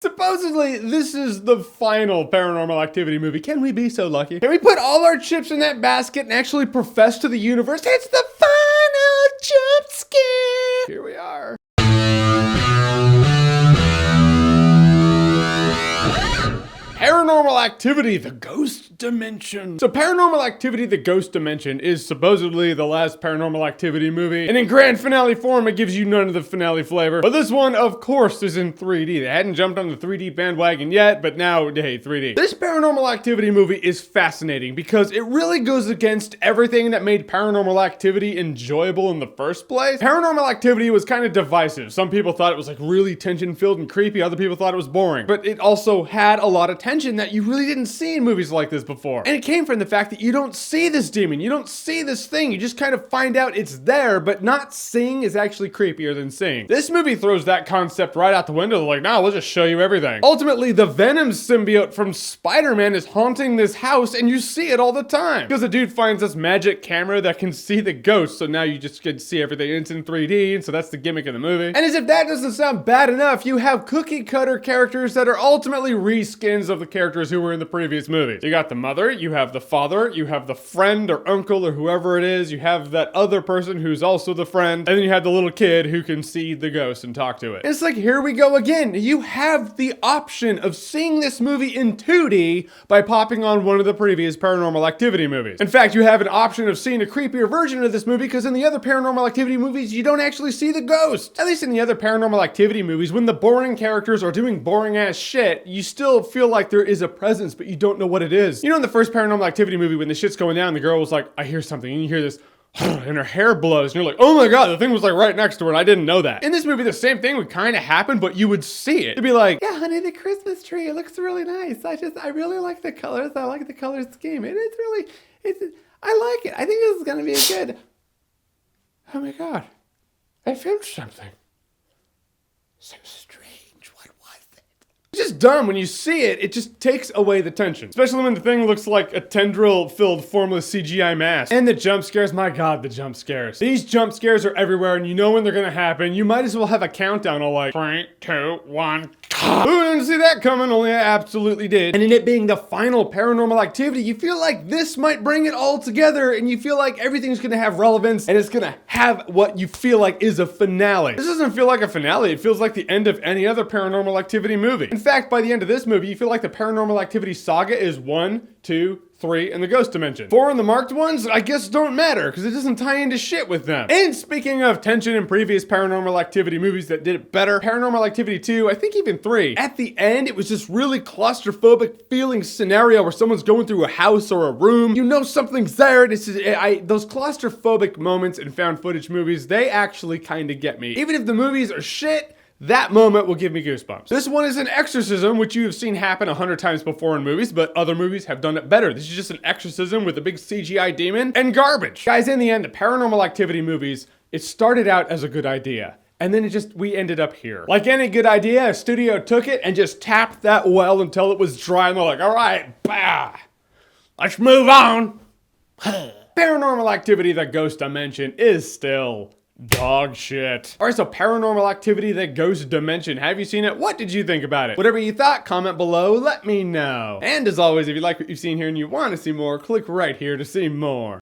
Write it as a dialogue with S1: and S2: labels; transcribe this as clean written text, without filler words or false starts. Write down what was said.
S1: Supposedly, this is the final Paranormal Activity movie. Can we be so lucky? Can we put all our chips in that basket and actually profess to the universe, it's the final jump scare? Here we are. Paranormal Activity, the Ghost Dimension. So Paranormal Activity, the Ghost Dimension is supposedly the last Paranormal Activity movie. And in grand finale form, it gives you none of the finale flavor. But this one, of course, is in 3D. They hadn't jumped on the 3D bandwagon yet, but now, hey, 3D. This Paranormal Activity movie is fascinating because it really goes against everything that made Paranormal Activity enjoyable in the first place. Paranormal Activity was kind of divisive. Some people thought it was like really tension-filled and creepy. Other people thought it was boring. But it also had a lot of tension that you really didn't see in movies like this before. And it came from the fact that you don't see this demon, you don't see this thing, you just kind of find out it's there, but not seeing is actually creepier than seeing. This movie throws that concept right out the window. They're like, nah, we'll just show you everything. Ultimately, the Venom symbiote from Spider-Man is haunting this house and you see it all the time. Because the dude finds this magic camera that can see the ghost, so now you just get to see everything. It's in 3D, and so that's the gimmick of the movie. And as if that doesn't sound bad enough, you have cookie cutter characters that are ultimately reskins of the characters who were in the previous movies. You got the mother, you have the father, you have the friend or uncle or whoever it is, you have that other person who's also the friend, and then you have the little kid who can see the ghost and talk to it. It's like, here we go again. You have the option of seeing this movie in 2D by popping on one of the previous Paranormal Activity movies. In fact, you have an option of seeing a creepier version of this movie because in the other Paranormal Activity movies, you don't actually see the ghost. At least in the other Paranormal Activity movies, when the boring characters are doing boring ass shit, you still feel like there is a presence, but you don't know what it is. You know, in the first Paranormal Activity movie, when the shit's going down, the girl was like, I hear something, and you hear this, and her hair blows, and you're like, oh my god, the thing was like right next to her, and I didn't know that. In this movie, the same thing would kind of happen, but you would see it. It'd be like, yeah, honey, the Christmas tree, it looks really nice. I really like the colors. I like the color scheme. I like it. I think this is gonna be a good. Oh my god, I felt something. So strange. What was it? It's just dumb. When you see it, it just takes away the tension. Especially when the thing looks like a tendril-filled formless CGI mask. And the jump scares, my god, the jump scares. These jump scares are everywhere and you know when they're gonna happen. You might as well have a countdown of like 3, 2, 1. Who didn't see that coming? Only I absolutely did. And in it being the final Paranormal Activity, you feel like this might bring it all together and you feel like everything's gonna have relevance and it's gonna have what you feel like is a finale. This doesn't feel like a finale. It feels like the end of any other Paranormal Activity movie. In fact, by the end of this movie, you feel like the Paranormal Activity saga is 1, 2, 3 in the Ghost Dimension. 4 in the marked ones, I guess don't matter because it doesn't tie into shit with them. And speaking of tension in previous Paranormal Activity movies that did it better, Paranormal Activity 2, I think even 3, at the end, it was this really claustrophobic feeling scenario where someone's going through a house or a room. You know something's there, and those claustrophobic moments in found footage movies, they actually kind of get me. Even if the movies are shit, that moment will give me goosebumps. This one is an exorcism, which you have seen happen 100 times before in movies, but other movies have done it better. This is just an exorcism with a big CGI demon and garbage. Guys, in the end, the Paranormal Activity movies, it started out as a good idea. And then we ended up here. Like any good idea, a studio took it and just tapped that well until it was dry, and they're like, all right, bah, let's move on. Paranormal Activity, the Ghost Dimension, is still dog shit. Alright, so Paranormal Activity, the Ghost Dimension. Have you seen it? What did you think about it? Whatever you thought, comment below, let me know. And as always, if you like what you've seen here and you want to see more, click right here to see more.